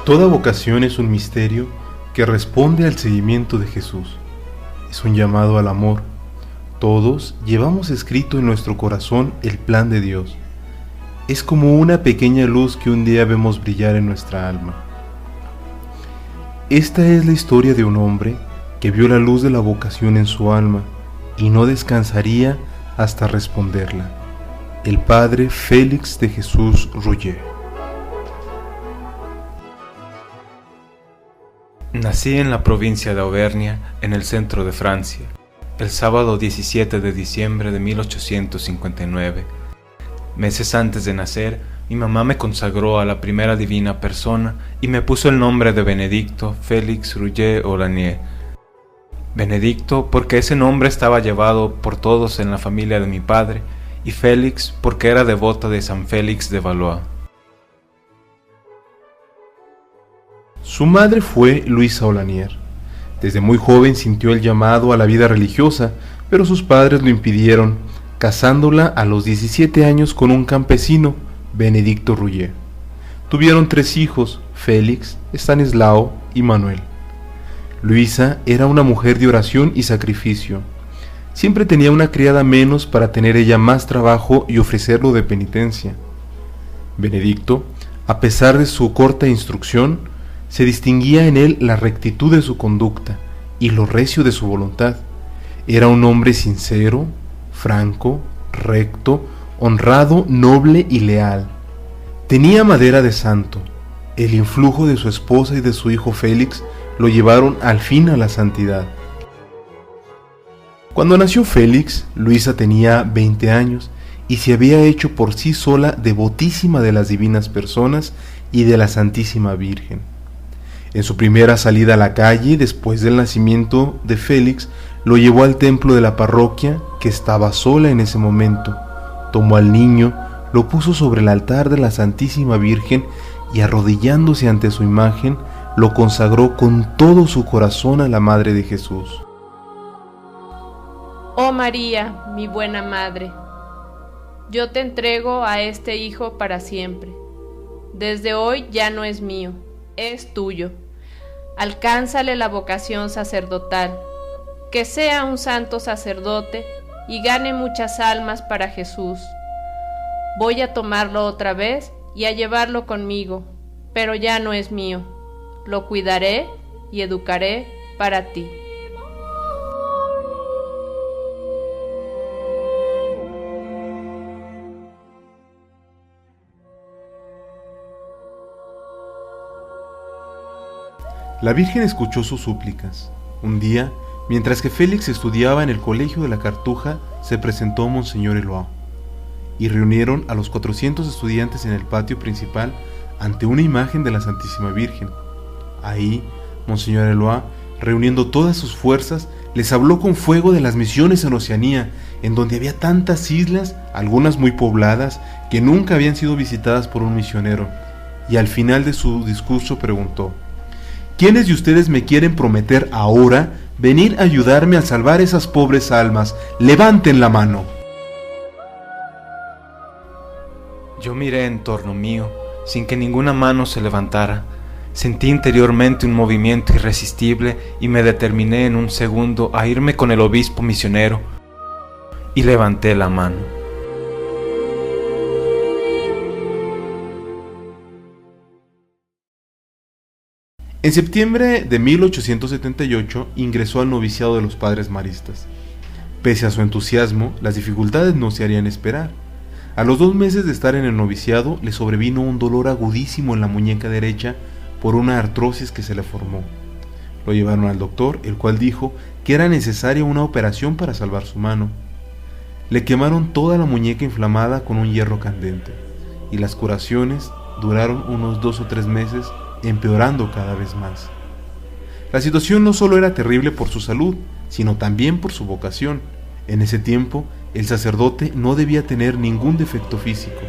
Toda vocación es un misterio que responde al seguimiento de Jesús. Es un llamado al amor. Todos llevamos escrito en nuestro corazón el plan de Dios. Es como una pequeña luz que un día vemos brillar en nuestra alma. Esta es la historia de un hombre que vio la luz de la vocación en su alma y no descansaría hasta responderla. El padre Félix de Jesús Rouget. Nací en la provincia de Auvernia, en el centro de Francia, el sábado 17 de diciembre de 1859. Meses antes de nacer, mi mamá me consagró a la primera divina persona y me puso el nombre de Benedicto Félix Rouget Olanier. Benedicto porque ese nombre estaba llevado por todos en la familia de mi padre, y Félix porque era devoto de San Félix de Valois. Su madre fue Luisa Olanier. Desde muy joven sintió el llamado a la vida religiosa, pero sus padres lo impidieron, casándola a los 17 años con un campesino, Benedicto Rouget. Tuvieron 3 hijos, Félix, Estanislao y Manuel. Luisa era una mujer de oración y sacrificio. Siempre tenía una criada menos para tener ella más trabajo y ofrecerlo de penitencia. Benedicto, a pesar de su corta instrucción, se distinguía en él la rectitud de su conducta y lo recio de su voluntad. Era un hombre sincero, franco, recto, honrado, noble y leal. Tenía madera de santo. El influjo de su esposa y de su hijo Félix lo llevaron al fin a la santidad. Cuando nació Félix, Luisa tenía 20 años y se había hecho por sí sola devotísima de las divinas personas y de la Santísima Virgen. En su primera salida a la calle, después del nacimiento de Félix, lo llevó al templo de la parroquia, que estaba sola en ese momento. Tomó al niño, lo puso sobre el altar de la Santísima Virgen y, arrodillándose ante su imagen, lo consagró con todo su corazón a la Madre de Jesús. Oh María, mi buena Madre, yo te entrego a este hijo para siempre. Desde hoy ya no es mío, es tuyo. Alcánzale la vocación sacerdotal, que sea un santo sacerdote y gane muchas almas para Jesús. Voy a tomarlo otra vez y a llevarlo conmigo, pero ya no es mío. Lo cuidaré y educaré para ti. La Virgen escuchó sus súplicas. Un día, mientras que Félix estudiaba en el colegio de la Cartuja, se presentó Monseñor Eloa y reunieron a los 400 estudiantes en el patio principal ante una imagen de la Santísima Virgen. Ahí, Monseñor Eloa, reuniendo todas sus fuerzas, les habló con fuego de las misiones en Oceanía, en donde había tantas islas, algunas muy pobladas, que nunca habían sido visitadas por un misionero, y al final de su discurso preguntó: ¿quiénes de ustedes me quieren prometer ahora venir a ayudarme a salvar esas pobres almas? Levanten la mano. Yo miré en torno mío, sin que ninguna mano se levantara. Sentí interiormente un movimiento irresistible y me determiné en un segundo a irme con el obispo misionero, y levanté la mano. En septiembre de 1878 ingresó al noviciado de los Padres Maristas. Pese a su entusiasmo, las dificultades no se harían esperar. A los 2 meses de estar en el noviciado, le sobrevino un dolor agudísimo en la muñeca derecha por una artrosis que se le formó. Lo llevaron al doctor, el cual dijo que era necesaria una operación para salvar su mano. Le quemaron toda la muñeca inflamada con un hierro candente, y las curaciones duraron unos 2 o 3 meses, empeorando cada vez más. La situación no solo era terrible por su salud, sino también por su vocación. En ese tiempo, el sacerdote no debía tener ningún defecto físico.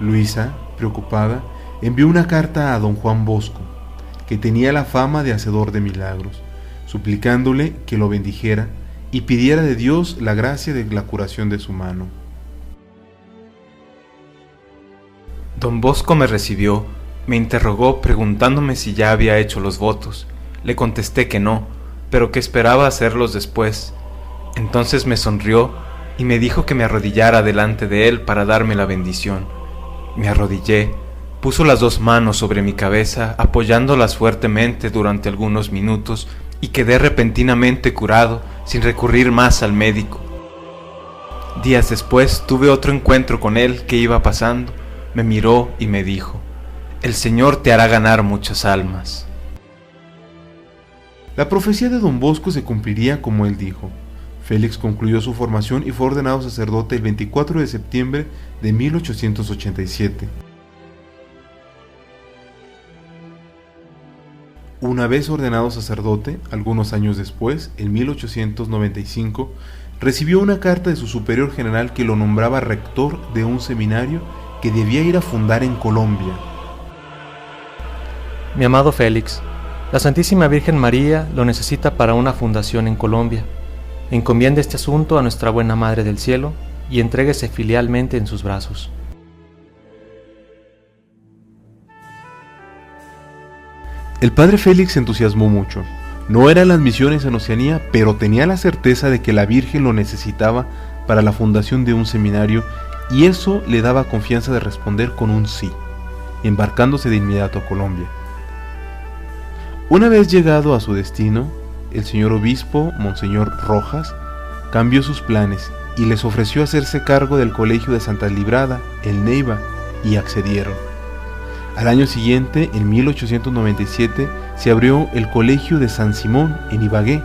Luisa, preocupada, envió una carta a don Juan Bosco, que tenía la fama de hacedor de milagros, suplicándole que lo bendijera y pidiera de Dios la gracia de la curación de su mano. Don Bosco me recibió, me interrogó preguntándome si ya había hecho los votos. Le contesté que no, pero que esperaba hacerlos después. Entonces me sonrió y me dijo que me arrodillara delante de él para darme la bendición. Me arrodillé, puso las 2 manos sobre mi cabeza, apoyándolas fuertemente durante algunos minutos, y quedé repentinamente curado, sin recurrir más al médico. Días después tuve otro encuentro con él que iba pasando. Me miró y me dijo: «El Señor te hará ganar muchas almas». La profecía de Don Bosco se cumpliría como él dijo. Félix concluyó su formación y fue ordenado sacerdote el 24 de septiembre de 1887. Una vez ordenado sacerdote, algunos años después, en 1895, recibió una carta de su superior general que lo nombraba rector de un seminario que debía ir a fundar en Colombia. Mi amado Félix, la Santísima Virgen María lo necesita para una fundación en Colombia. Encomiende este asunto a nuestra buena Madre del Cielo y entréguese filialmente en sus brazos. El padre Félix se entusiasmó mucho. No eran las misiones en Oceanía, pero tenía la certeza de que la Virgen lo necesitaba para la fundación de un seminario, y eso le daba confianza de responder con un sí, embarcándose de inmediato a Colombia. Una vez llegado a su destino, el señor obispo, Monseñor Rojas, cambió sus planes y les ofreció hacerse cargo del colegio de Santa Librada, el Neiva, y accedieron. Al año siguiente, en 1897, se abrió el colegio de San Simón, en Ibagué,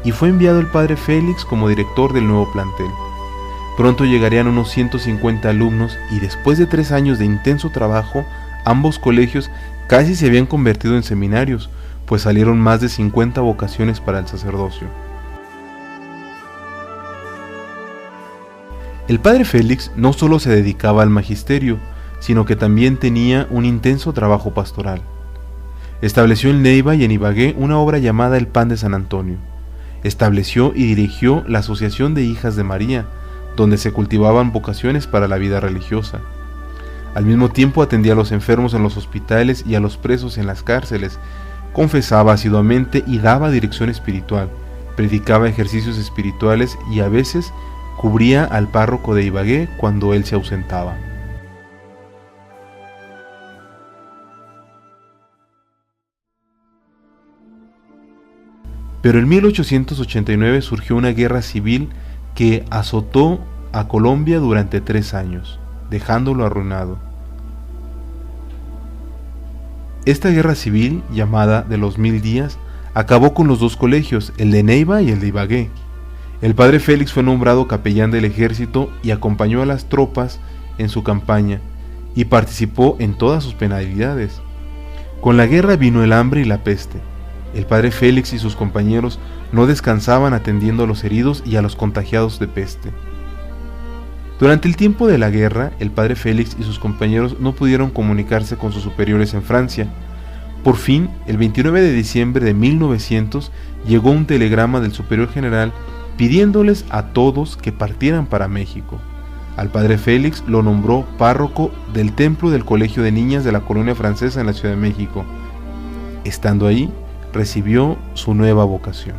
y fue enviado el padre Félix como director del nuevo plantel. Pronto llegarían unos 150 alumnos y después de 3 años de intenso trabajo, ambos colegios casi se habían convertido en seminarios, pues salieron más de 50 vocaciones para el sacerdocio. El padre Félix no solo se dedicaba al magisterio, sino que también tenía un intenso trabajo pastoral. Estableció en Neiva y en Ibagué una obra llamada El Pan de San Antonio. Estableció y dirigió la Asociación de Hijas de María, donde se cultivaban vocaciones para la vida religiosa. Al mismo tiempo atendía a los enfermos en los hospitales y a los presos en las cárceles, confesaba asiduamente y daba dirección espiritual, predicaba ejercicios espirituales y a veces cubría al párroco de Ibagué cuando él se ausentaba. Pero en 1889 surgió una guerra civil que azotó a Colombia durante 3 años, dejándolo arruinado. Esta guerra civil, llamada de los 1000 días, acabó con los 2 colegios, el de Neiva y el de Ibagué. El padre Félix fue nombrado capellán del ejército y acompañó a las tropas en su campaña y participó en todas sus penalidades. Con la guerra vino el hambre y la peste. El padre Félix y sus compañeros no descansaban atendiendo a los heridos y a los contagiados de peste. Durante el tiempo de la guerra, el padre Félix y sus compañeros no pudieron comunicarse con sus superiores en Francia. Por fin, el 29 de diciembre de 1900, llegó un telegrama del superior general pidiéndoles a todos que partieran para México. Al padre Félix lo nombró párroco del templo del Colegio de Niñas de la Colonia Francesa en la Ciudad de México. Estando ahí, recibió su nueva vocación.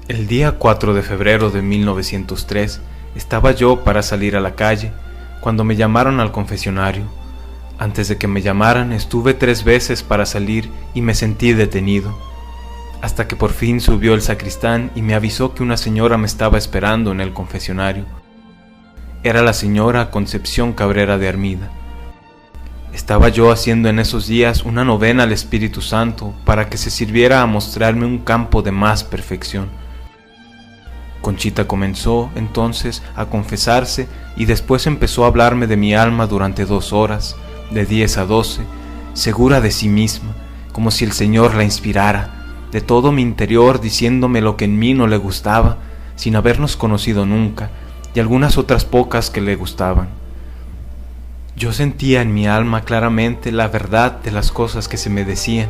El día 4 de febrero de 1903 estaba yo para salir a la calle cuando me llamaron al confesionario. Antes de que me llamaran estuve 3 veces para salir y me sentí detenido, hasta que por fin subió el sacristán y me avisó que una señora me estaba esperando en el confesionario. Era la señora Concepción Cabrera de Armida. Estaba yo haciendo en esos días una novena al Espíritu Santo para que se sirviera a mostrarme un campo de más perfección. Conchita comenzó entonces a confesarse y después empezó a hablarme de mi alma durante 2 horas, de 10 a 12, segura de sí misma, como si el Señor la inspirara, de todo mi interior diciéndome lo que en mí no le gustaba, sin habernos conocido nunca, y algunas otras pocas que le gustaban. Yo sentía en mi alma claramente la verdad de las cosas que se me decían,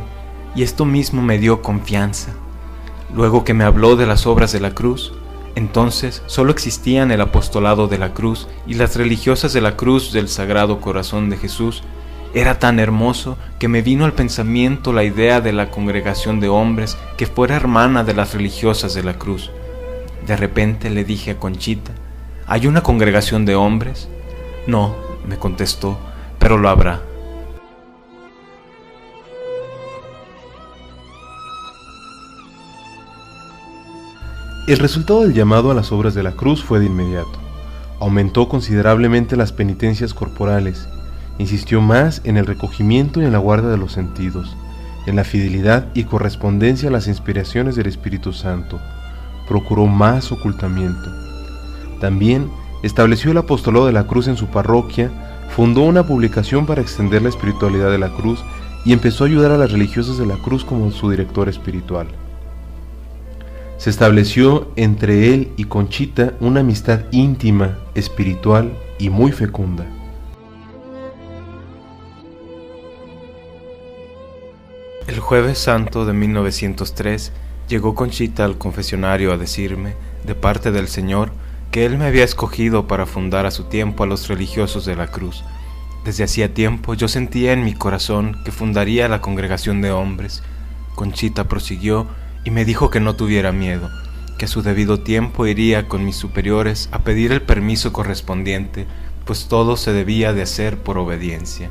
y esto mismo me dio confianza. Luego que me habló de las obras de la cruz, Entonces solo existían el apostolado de la cruz y las religiosas de la cruz del Sagrado Corazón de Jesús. Era tan hermoso que me vino al pensamiento la idea de la congregación de hombres que fuera hermana de las religiosas de la cruz. De repente le dije a Conchita: ¿hay una congregación de hombres? No, me contestó, pero lo habrá. El resultado del llamado a las obras de la cruz fue de inmediato. Aumentó considerablemente las penitencias corporales, insistió más en el recogimiento y en la guarda de los sentidos, en la fidelidad y correspondencia a las inspiraciones del Espíritu Santo, procuró más ocultamiento. También estableció el apostolado de la cruz en su parroquia, fundó una publicación para extender la espiritualidad de la cruz y empezó a ayudar a las religiosas de la cruz como su director espiritual. Se estableció entre él y Conchita una amistad íntima, espiritual y muy fecunda. El Jueves Santo de 1903 llegó Conchita al confesionario a decirme, de parte del Señor, que Él me había escogido para fundar a su tiempo a los religiosos de la cruz. Desde hacía tiempo yo sentía en mi corazón que fundaría la congregación de hombres. Conchita prosiguió y me dijo que no tuviera miedo, que a su debido tiempo iría con mis superiores a pedir el permiso correspondiente, pues todo se debía de hacer por obediencia.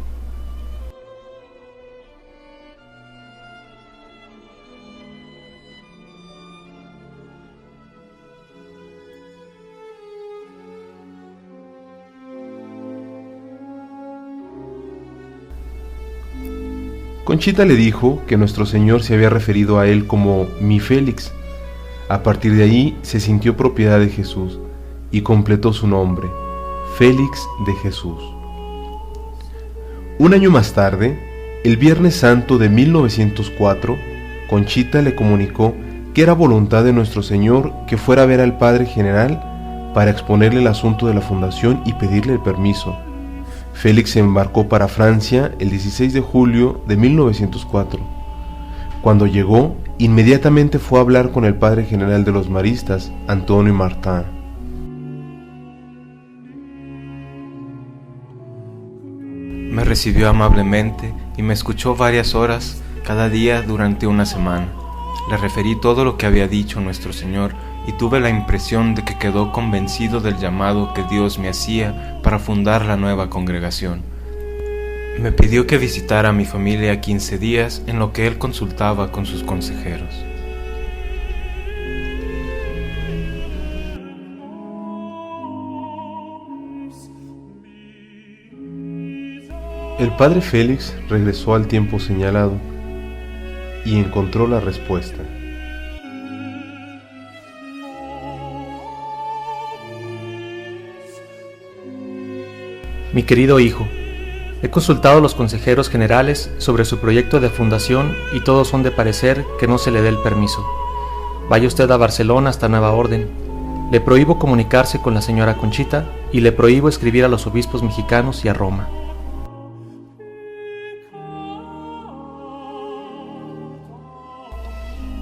Conchita le dijo que nuestro Señor se había referido a él como mi Félix. A partir de ahí se sintió propiedad de Jesús y completó su nombre, Félix de Jesús. Un año más tarde, el Viernes Santo de 1904, Conchita le comunicó que era voluntad de nuestro Señor que fuera a ver al Padre General para exponerle el asunto de la fundación y pedirle el permiso. Félix se embarcó para Francia el 16 de julio de 1904. Cuando llegó, inmediatamente fue a hablar con el Padre General de los Maristas, Antonio Martin. Me recibió amablemente y me escuchó varias horas cada día durante una semana. Le referí todo lo que había dicho nuestro Señor y tuve la impresión de que quedó convencido del llamado que Dios me hacía para fundar la nueva congregación. Me pidió que visitara a mi familia 15 días en lo que él consultaba con sus consejeros. El padre Félix regresó al tiempo señalado y encontró la respuesta. Mi querido hijo, he consultado a los consejeros generales sobre su proyecto de fundación y todos son de parecer que no se le dé el permiso. Vaya usted a Barcelona hasta nueva orden. Le prohíbo comunicarse con la señora Conchita y le prohíbo escribir a los obispos mexicanos y a Roma.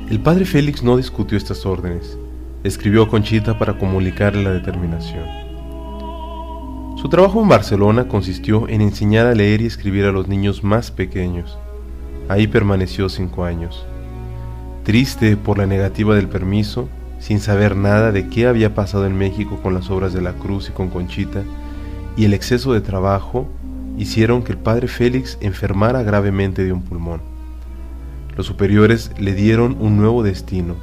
El padre Félix no discutió estas órdenes. Escribió a Conchita para comunicarle la determinación. Su trabajo en Barcelona consistió en enseñar a leer y escribir a los niños más pequeños. Ahí permaneció 5 años. Triste por la negativa del permiso, sin saber nada de qué había pasado en México con las obras de la cruz y con Conchita, y el exceso de trabajo hicieron que el padre Félix enfermara gravemente de un pulmón. Los superiores le dieron un nuevo destino,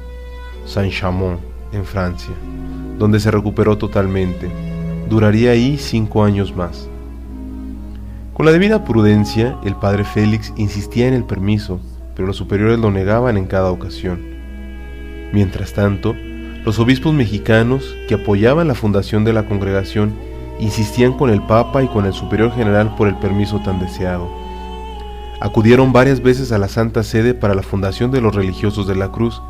Saint-Chamond, en Francia, donde se recuperó totalmente. Duraría ahí 5 años más. Con la debida prudencia, el padre Félix insistía en el permiso, pero los superiores lo negaban en cada ocasión. Mientras tanto, los obispos mexicanos, que apoyaban la fundación de la congregación, insistían con el Papa y con el Superior General por el permiso tan deseado. Acudieron varias veces a la Santa Sede para la fundación de los religiosos de la Cruz,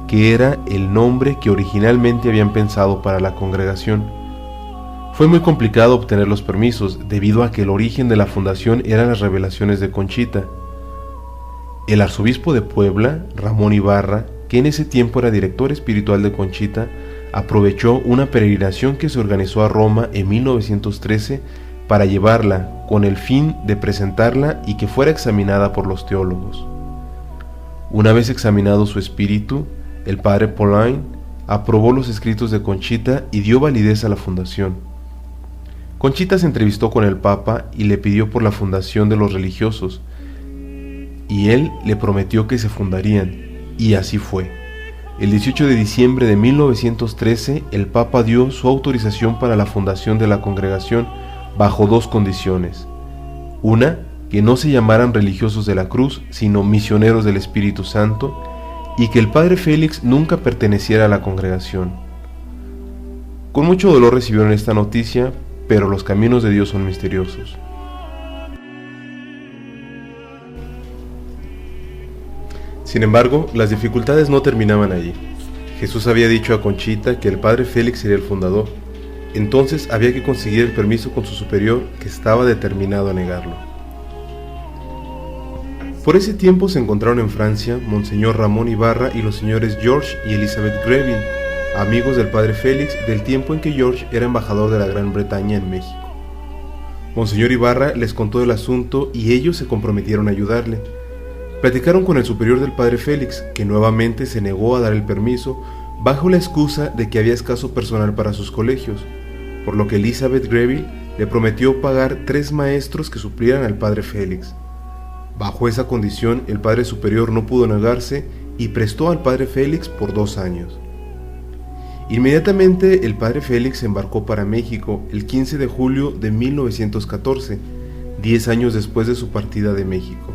que era el nombre que originalmente habían pensado para la congregación. Fue muy complicado obtener los permisos, debido a que el origen de la fundación eran las revelaciones de Conchita. El arzobispo de Puebla, Ramón Ibarra, que en ese tiempo era director espiritual de Conchita, aprovechó una peregrinación que se organizó a Roma en 1913 para llevarla con el fin de presentarla y que fuera examinada por los teólogos. Una vez examinado su espíritu, el padre Pauline aprobó los escritos de Conchita y dio validez a la fundación. Conchita se entrevistó con el Papa y le pidió por la fundación de los religiosos, y él le prometió que se fundarían, y así fue. El 18 de diciembre de 1913, el Papa dio su autorización para la fundación de la congregación bajo dos condiciones. Una, que no se llamaran religiosos de la cruz, sino misioneros del Espíritu Santo, y que el padre Félix nunca perteneciera a la congregación. Con mucho dolor recibieron esta noticia, pero los caminos de Dios son misteriosos. Sin embargo, las dificultades no terminaban allí. Jesús había dicho a Conchita que el padre Félix sería el fundador. Entonces había que conseguir el permiso con su superior, que estaba determinado a negarlo. Por ese tiempo se encontraron en Francia Monseñor Ramón Ibarra y los señores George y Elizabeth Greville, amigos del padre Félix del tiempo en que George era embajador de la Gran Bretaña en México. Monseñor Ibarra les contó el asunto y ellos se comprometieron a ayudarle. Platicaron con el superior del padre Félix, que nuevamente se negó a dar el permiso bajo la excusa de que había escaso personal para sus colegios, por lo que Elizabeth Greville le prometió pagar 3 maestros que suplieran al padre Félix. Bajo esa condición, el padre superior no pudo negarse y prestó al padre Félix por 2 años. Inmediatamente el padre Félix se embarcó para México el 15 de julio de 1914, 10 años después de su partida de México.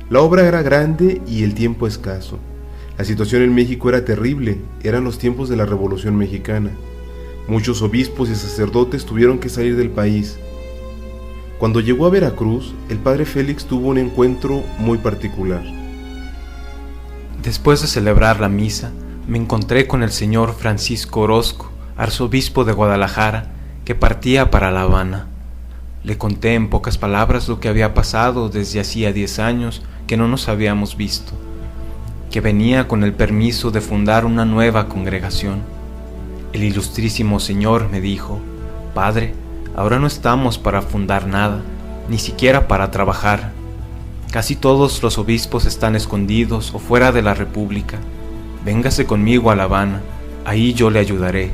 La obra era grande y el tiempo escaso. La situación en México era terrible, eran los tiempos de la Revolución Mexicana. Muchos obispos y sacerdotes tuvieron que salir del país. Cuando llegó a Veracruz, el padre Félix tuvo un encuentro muy particular. Después de celebrar la misa, me encontré con el señor Francisco Orozco, arzobispo de Guadalajara, que partía para La Habana. Le conté en pocas palabras lo que había pasado desde hacía 10 años que no nos habíamos visto, que venía con el permiso de fundar una nueva congregación. El ilustrísimo señor me dijo: «Padre, ahora no estamos para fundar nada, ni siquiera para trabajar. Casi todos los obispos están escondidos o fuera de la República. Véngase conmigo a La Habana, ahí yo le ayudaré.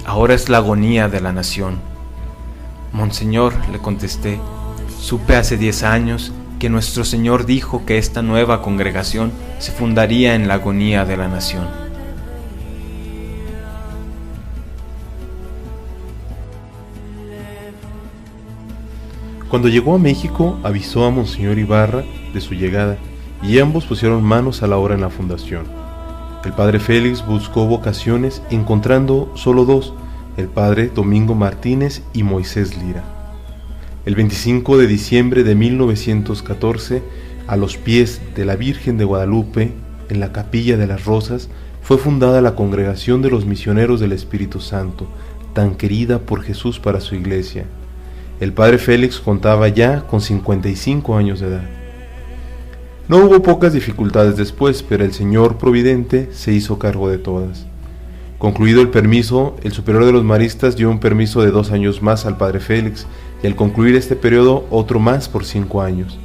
Ahora es la agonía de la nación». «Monseñor», le contesté, «supe hace 10 años que nuestro Señor dijo que esta nueva congregación se fundaría en la agonía de la nación». Cuando llegó a México, avisó a Monseñor Ibarra de su llegada, y ambos pusieron manos a la obra en la fundación. El padre Félix buscó vocaciones, encontrando solo 2, el padre Domingo Martínez y Moisés Lira. El 25 de diciembre de 1914, a los pies de la Virgen de Guadalupe, en la Capilla de las Rosas, fue fundada la Congregación de los Misioneros del Espíritu Santo, tan querida por Jesús para su iglesia. El padre Félix contaba ya con 55 años de edad. No hubo pocas dificultades después, pero el Señor Providente se hizo cargo de todas. Concluido el permiso, el superior de los maristas dio un permiso de 2 años más al padre Félix, y al concluir este periodo, otro más por 5 años.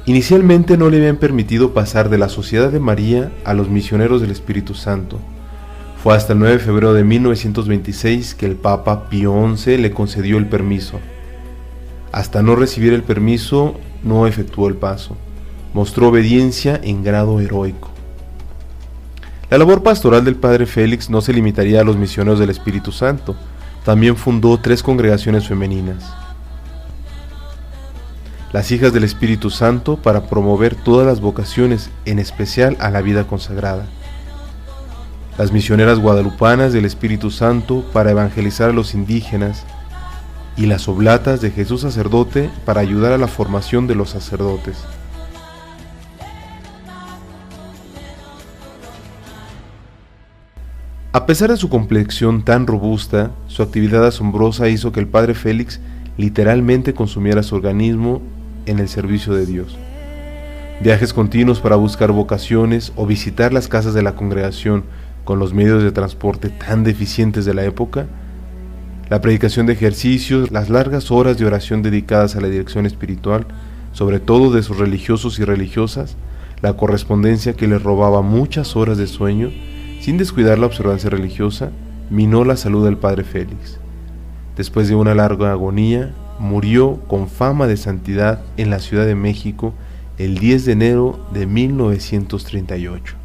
Inicialmente no le habían permitido pasar de la Sociedad de María a los Misioneros del Espíritu Santo. Fue hasta el 9 de febrero de 1926 que el Papa Pío XI le concedió el permiso. Hasta no recibir el permiso, no efectuó el paso. Mostró obediencia en grado heroico. La labor pastoral del padre Félix no se limitaría a los misioneros del Espíritu Santo. También fundó 3 congregaciones femeninas. Las Hijas del Espíritu Santo, para promover todas las vocaciones, en especial a la vida consagrada. Las Misioneras Guadalupanas del Espíritu Santo, para evangelizar a los indígenas. Y las Oblatas de Jesús Sacerdote, para ayudar a la formación de los sacerdotes. A pesar de su complexión tan robusta, su actividad asombrosa hizo que el padre Félix literalmente consumiera su organismo en el servicio de Dios. Viajes continuos para buscar vocaciones o visitar las casas de la congregación, con los medios de transporte tan deficientes de la época, la predicación de ejercicios, las largas horas de oración dedicadas a la dirección espiritual, sobre todo de sus religiosos y religiosas, la correspondencia que les robaba muchas horas de sueño, sin descuidar la observancia religiosa, minó la salud del padre Félix. Después de una larga agonía, murió con fama de santidad en la Ciudad de México el 10 de enero de 1938.